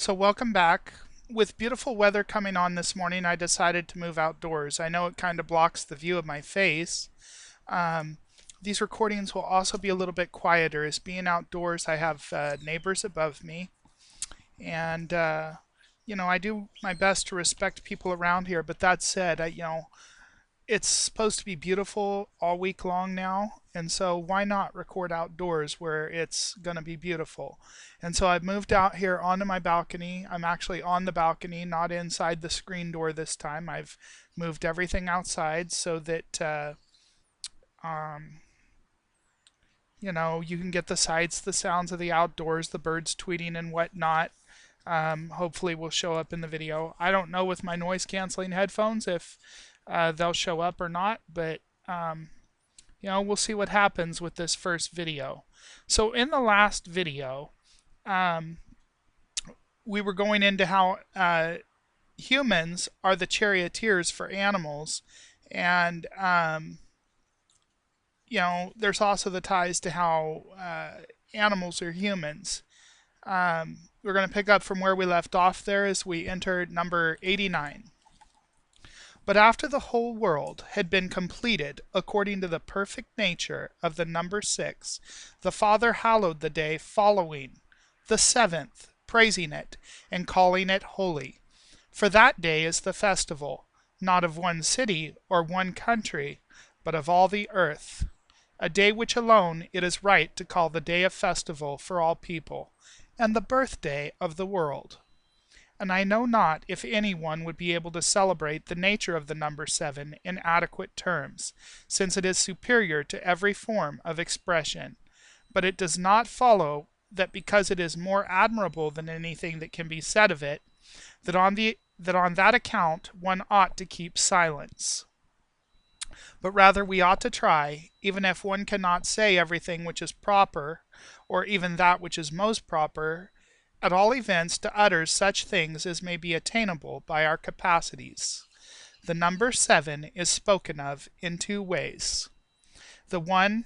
So welcome back. With beautiful weather coming on this morning, I decided to move outdoors. I know it kind of blocks the view of my face. Um, these recordings will also be a little bit quieter. As being outdoors, I have neighbors above me, and I do my best to respect people around here. But that said, it's supposed to be beautiful all week long now, and so why not record outdoors where it's going to be beautiful? And so I've moved out here onto my balcony. I'm actually on the balcony, not inside the screen door this time. I've moved everything outside so that um, you can get the sights, the sounds of the outdoors, the birds tweeting and whatnot. Hopefully will show up in the video. I don't know with my noise canceling headphones if they'll show up or not, but we'll see what happens with this first video. So in the last video, um, we were going into how humans are the charioteers for animals, and there's also the ties to how animals are humans. We're going to pick up from where we left off there as we enter number 89. But after the whole world had been completed according to the perfect nature of the number 6, the Father hallowed the day following, the seventh, praising it, and calling it holy. For that day is the festival, not of one city or one country, but of all the earth. A day which alone it is right to call the day of festival for all people, and the birthday of the world. And I know not if any one would be able to celebrate the nature of the number 7 in adequate terms, since it is superior to every form of expression. But it does not follow that because it is more admirable than anything that can be said of it, that on that account one ought to keep silence. But rather we ought to try, even if one cannot say everything which is proper, or even that which is most proper, at all events to utter such things as may be attainable by our capacities. The number 7 is spoken of in two ways. The one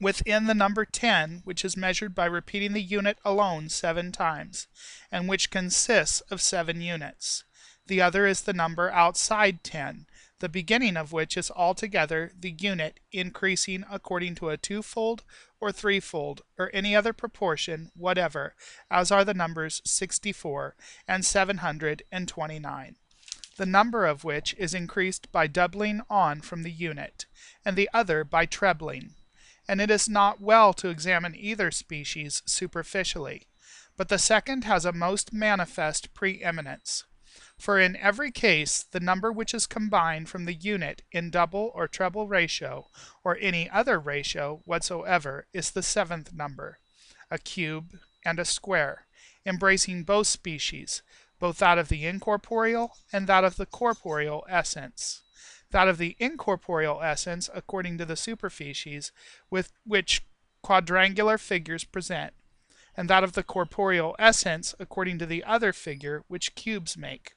within the number 10, which is measured by repeating the unit alone 7 times, and which consists of 7 units. The other is the number outside 10, the beginning of which is altogether the unit increasing according to a twofold or threefold or any other proportion whatever, as are the numbers 64 and 729, the number of which is increased by doubling on from the unit, and the other by trebling. And it is not well to examine either species superficially, but the second has a most manifest preeminence. For in every case the number which is combined from the unit in double or treble ratio, or any other ratio whatsoever, is the 7th number, a cube and a square, embracing both species, both that of the incorporeal and that of the corporeal essence. That of the incorporeal essence according to the superficies with which quadrangular figures present, and that of the corporeal essence according to the other figure which cubes make.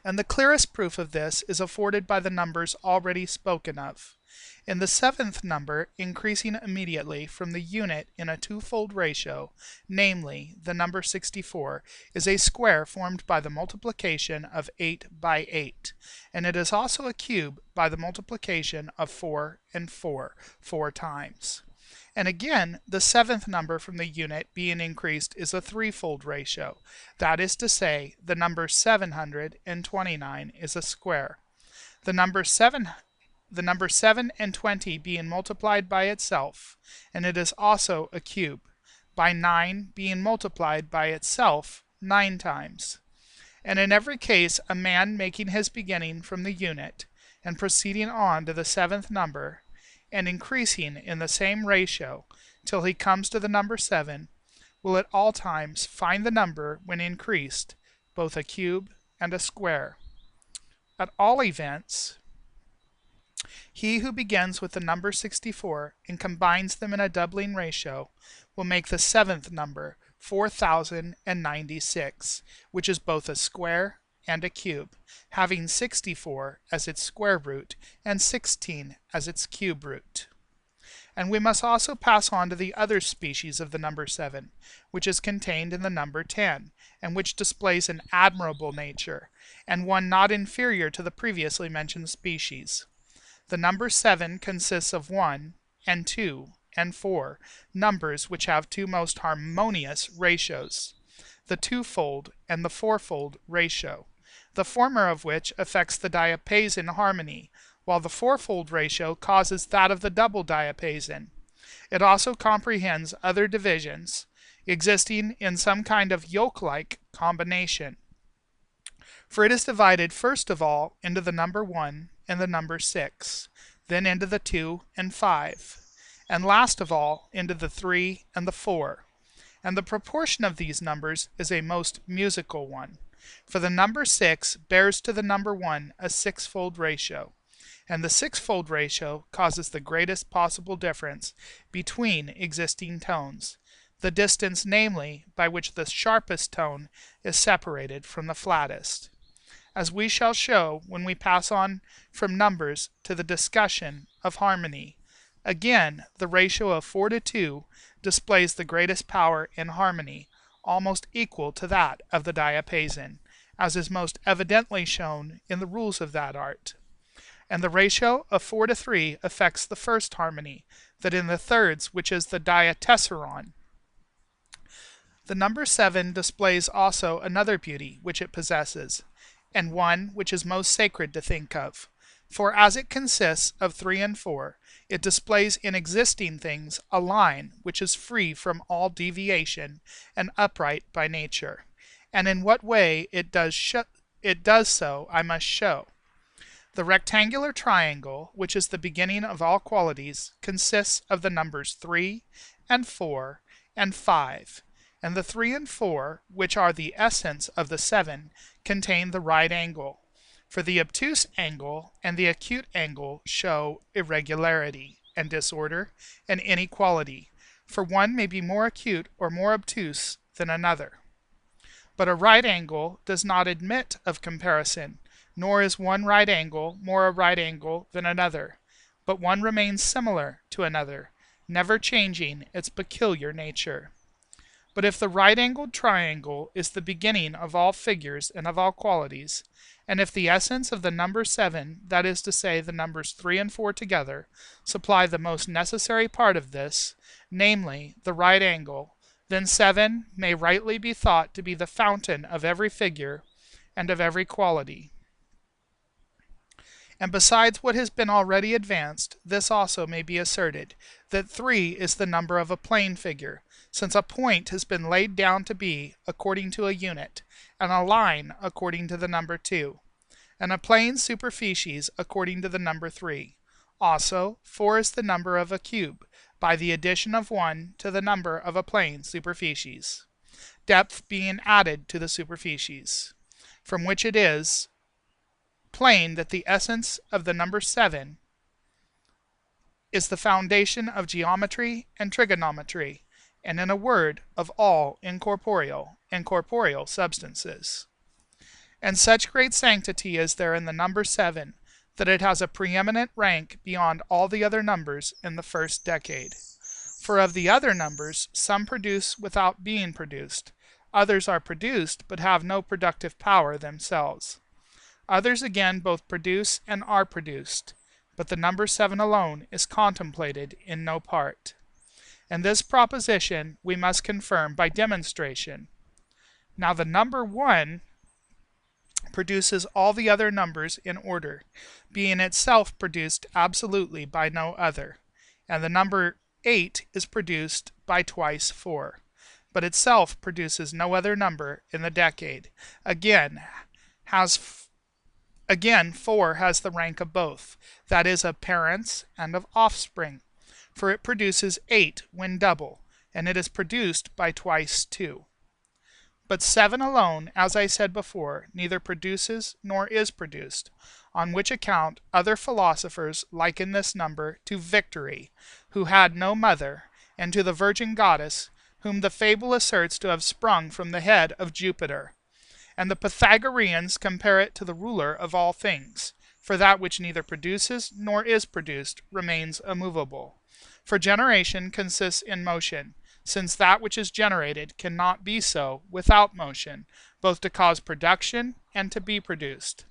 And the clearest proof of this is afforded by the numbers already spoken of. In the 7th number, increasing immediately from the unit in a twofold ratio, namely, the number 64, is a square formed by the multiplication of 8 by 8, and it is also a cube by the multiplication of 4 and 4, 4 times. And again, the 7th number from the unit being increased is a threefold ratio. That is to say, the number 729 is a square. The number 7 and 20 being multiplied by itself, and it is also a cube, by 9 being multiplied by itself 9 times. And in every case a man making his beginning from the unit, and proceeding on to the 7th number, and increasing in the same ratio till he comes to the number 7, will at all times find the number when increased both a cube and a square. At all events, he who begins with the number 64 and combines them in a doubling ratio will make the 7th number 4096, which is both a square and a cube, having 64 as its square root and 16 as its cube root. And we must also pass on to the other species of the number 7, which is contained in the number 10, and which displays an admirable nature, and one not inferior to the previously mentioned species. The number 7 consists of 1 and 2 and 4 numbers which have two most harmonious ratios, the twofold and the fourfold ratio, the former of which affects the diapason harmony, while the fourfold ratio causes that of the double diapason. It also comprehends other divisions, existing in some kind of yoke-like combination. For it is divided first of all into the number 1 and the number 6, then into the 2 and 5, and last of all into the 3 and the 4. And the proportion of these numbers is a most musical one. For the number 6 bears to the number 1 a sixfold ratio, and the sixfold ratio causes the greatest possible difference between existing tones, the distance, namely, by which the sharpest tone is separated from the flattest. As we shall show when we pass on from numbers to the discussion of harmony. Again, the ratio of 4 to 2 displays the greatest power in harmony, almost equal to that of the diapason, as is most evidently shown in the rules of that art. And the ratio of 4 to 3 affects the first harmony, that in the thirds, which is the diatessaron. The number 7 displays also another beauty which it possesses, and one which is most sacred to think of. For as it consists of 3 and 4, it displays in existing things a line which is free from all deviation and upright by nature. And in what way it does so I must show. The rectangular triangle, which is the beginning of all qualities, consists of the numbers 3 and 4 and 5, and the 3 and 4, which are the essence of the 7, contain the right angle. For the obtuse angle and the acute angle show irregularity and disorder and inequality, for one may be more acute or more obtuse than another. But a right angle does not admit of comparison, nor is one right angle more a right angle than another, but one remains similar to another, never changing its peculiar nature. But if the right-angled triangle is the beginning of all figures and of all qualities, and if the essence of the number 7, that is to say, the numbers 3 and 4 together, supply the most necessary part of this, namely, the right angle, then 7 may rightly be thought to be the fountain of every figure and of every quality. And besides what has been already advanced, this also may be asserted, that 3 is the number of a plane figure, since a point has been laid down to be according to a unit, and a line according to the number 2, and a plane superficies according to the number 3. Also, 4 is the number of a cube, by the addition of 1 to the number of a plane superficies, depth being added to the superficies, from which it is plain that the essence of the number 7 is the foundation of geometry and trigonometry, and in a word, of all incorporeal and corporeal substances. And such great sanctity is there in the number 7, that it has a preeminent rank beyond all the other numbers in the first decade. For of the other numbers, some produce without being produced, others are produced but have no productive power themselves. Others again both produce and are produced, but the number 7 alone is contemplated in no part. And this proposition we must confirm by demonstration. Now the number 1 produces all the other numbers in order, being itself produced absolutely by no other, and the number 8 is produced by twice 4, but itself produces no other number in the decade. Again, 4 has the rank of both, that is, of parents and of offspring, for it produces 8 when double, and it is produced by twice 2. But 7 alone, as I said before, neither produces nor is produced, on which account other philosophers liken this number to Victory, who had no mother, and to the Virgin Goddess, whom the fable asserts to have sprung from the head of Jupiter. And the Pythagoreans compare it to the ruler of all things, for that which neither produces nor is produced remains immovable. For generation consists in motion, since that which is generated cannot be so without motion, both to cause production and to be produced.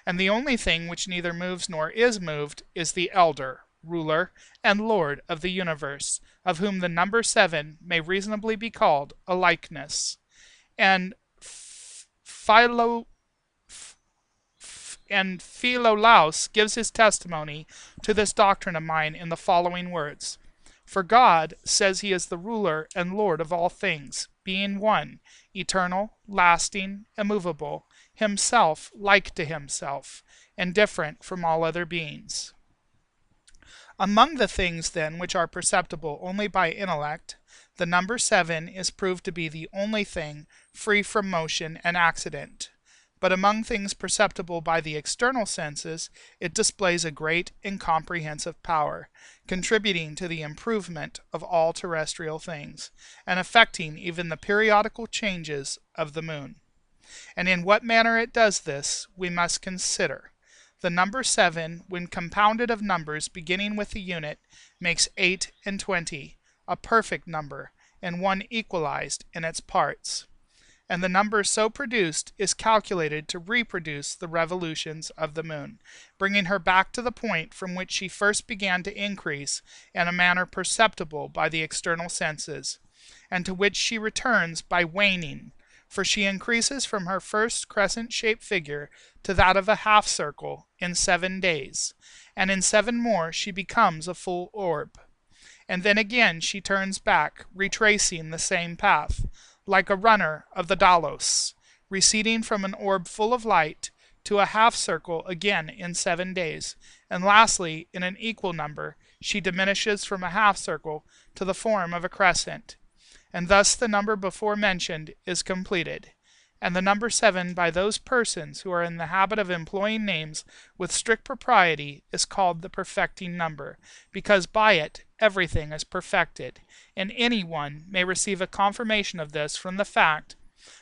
And the only thing which neither moves nor is moved is the elder, ruler, and lord of the universe, of whom the number 7 may reasonably be called a likeness. And Philo and Philolaus gives his testimony to this doctrine of mine in the following words. For God says he is the ruler and Lord of all things, being one, eternal, lasting, immovable, himself like to himself, and different from all other beings. Among the things, then, which are perceptible only by intellect, the number 7 is proved to be the only thing free from motion and accident. But among things perceptible by the external senses, it displays a great and comprehensive power, contributing to the improvement of all terrestrial things, and affecting even the periodical changes of the moon. And in what manner it does this, we must consider. The number 7, when compounded of numbers beginning with the unit, makes 8 and 20, a perfect number, and one equalized in its parts. And the number so produced is calculated to reproduce the revolutions of the moon, bringing her back to the point from which she first began to increase in a manner perceptible by the external senses, and to which she returns by waning, for she increases from her first crescent-shaped figure to that of a half-circle in 7 days, and in 7 more she becomes a full orb. And then again she turns back, retracing the same path, like a runner of the Dalos, receding from an orb full of light to a half-circle again in 7 days, and lastly, in an equal number, she diminishes from a half-circle to the form of a crescent. And thus the number before mentioned is completed. And the number 7 by those persons who are in the habit of employing names with strict propriety is called the perfecting number, because by it everything is perfected, and any one may receive a confirmation of this from the fact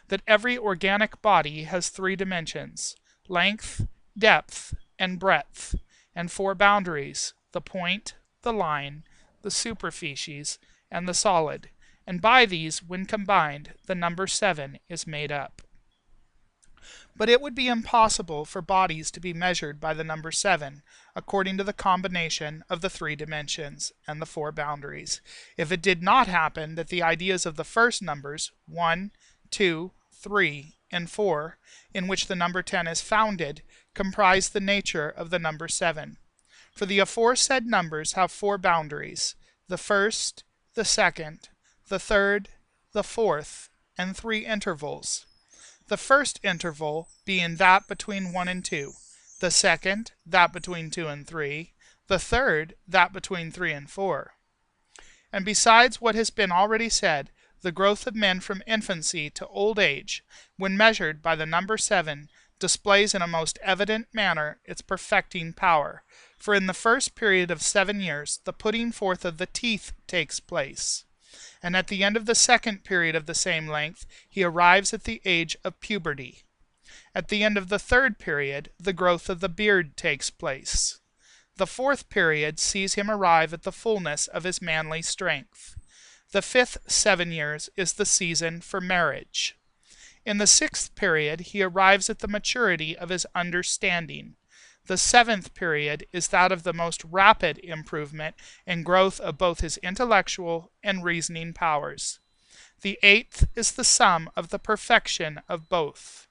that every organic body has 3 dimensions, length, depth, and breadth, and 4 boundaries, the point, the line, the superficies, and the solid, and by these, when combined, the number 7 is made up. But it would be impossible for bodies to be measured by the number 7, according to the combination of the 3 dimensions and the 4 boundaries, if it did not happen that the ideas of the first numbers, 1, 2, 3, and 4, in which the number 10 is founded, comprise the nature of the number 7. For the aforesaid numbers have 4 boundaries, the first, the second, the third, the fourth, and 3 intervals. The first interval being that between 1 and 2, the second that between 2 and 3, the third that between 3 and 4. And besides what has been already said, the growth of men from infancy to old age, when measured by the number 7, displays in a most evident manner its perfecting power, for in the first period of 7 years the putting forth of the teeth takes place, and at the end of the second period of the same length he arrives at the age of puberty. At the end of the third period the growth of the beard takes place. The fourth period sees him arrive at the fullness of his manly strength. The 5th 7 years is the season for marriage. In the 6th period he arrives at the maturity of his understanding. The 7th period is that of the most rapid improvement and growth of both his intellectual and reasoning powers. The 8th is the sum of the perfection of both.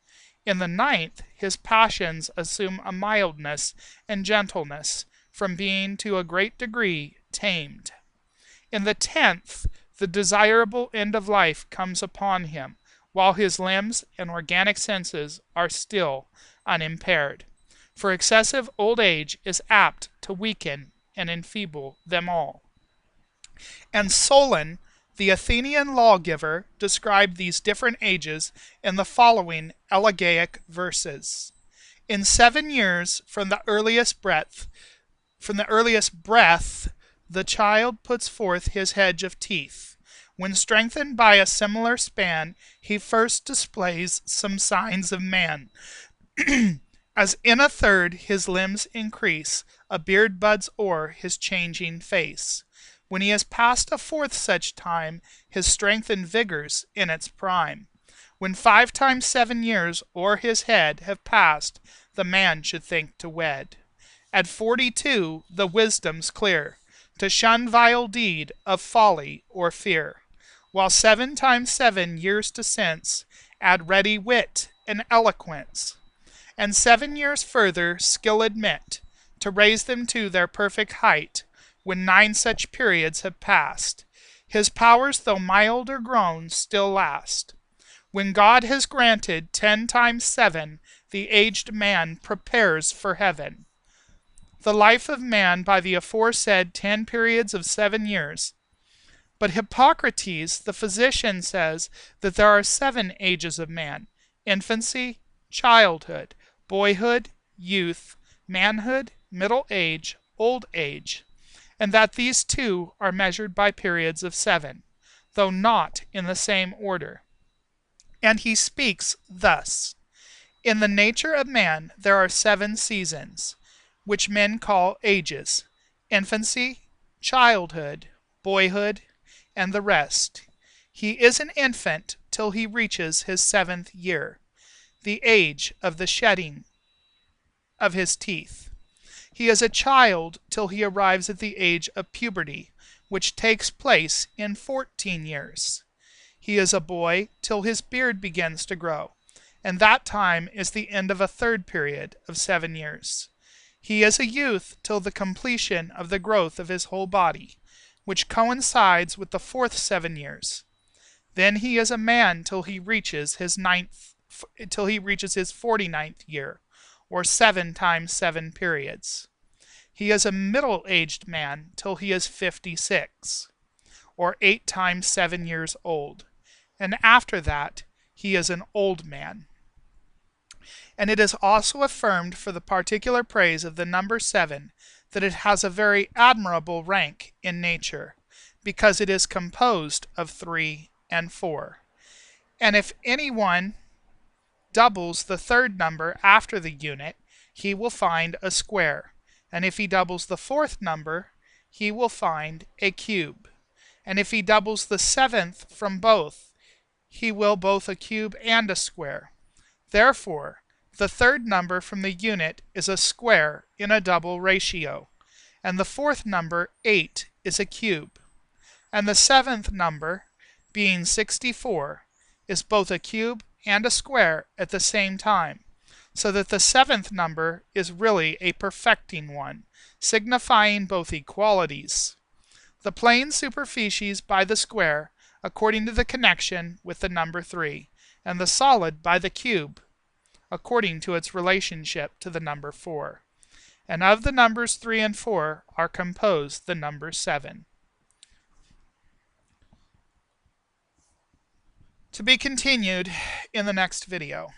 In the 9th his passions assume a mildness and gentleness, from being to a great degree tamed. In the 10th the desirable end of life comes upon him, while his limbs and organic senses are still unimpaired. For excessive old age is apt to weaken and enfeeble them all. And Solon, the Athenian lawgiver, described these different ages in the following elegiac verses. In 7 years from the earliest breath, the child puts forth his hedge of teeth. When strengthened by a similar span, he first displays some signs of man. As in a third his limbs increase, a beard buds o'er his changing face. When he has passed a fourth such time, his strength and vigor's in its prime. When 5 times 7 years o'er his head have passed, the man should think to wed. At 42 the wisdom's clear, to shun vile deed of folly or fear, while 7 times 7 years to sense add ready wit and eloquence, and 7 years further skill admit, to raise them to their perfect height, when 9 such periods have passed. His powers, though milder grown, still last. When God has granted 10 times 7, the aged man prepares for heaven. The life of man by the aforesaid 10 periods of 7 years. But Hippocrates, the physician, says that there are 7 ages of man: infancy, childhood, boyhood, youth, manhood, middle age, old age, and that these too are measured by periods of 7, though not in the same order. And he speaks thus: in the nature of man there are 7 seasons, which men call ages: infancy, childhood, boyhood, and the rest. He is an infant till he reaches his 7th year, the age of the shedding of his teeth. He is a child till he arrives at the age of puberty, which takes place in 14 years. He is a boy till his beard begins to grow, and that time is the end of a 3rd period of 7 years. He is a youth till the completion of the growth of his whole body, which coincides with the 4th 7 years. Then he is a man till he reaches his 49th year, or 7 times 7 periods. He is a middle-aged man till he is 56, or 8 times 7 years old, and after that he is an old man. And it is also affirmed for the particular praise of the number 7 that it has a very admirable rank in nature, because it is composed of 3 and 4. And if any one doubles the 3rd number after the unit, he will find a square, and if he doubles the 4th number, he will find a cube, and if he doubles the 7th from both, he will both a cube and a square. Therefore, the 3rd number from the unit is a square in a double ratio, and the 4th number, 8, is a cube, and the 7th number, being 64, is both a cube and a square at the same time, so that the 7th number is really a perfecting one, signifying both equalities. The plane superficies by the square, according to the connection with the number 3, and the solid by the cube, according to its relationship to the number 4. And of the numbers 3 and 4 are composed the number 7. To be continued in the next video.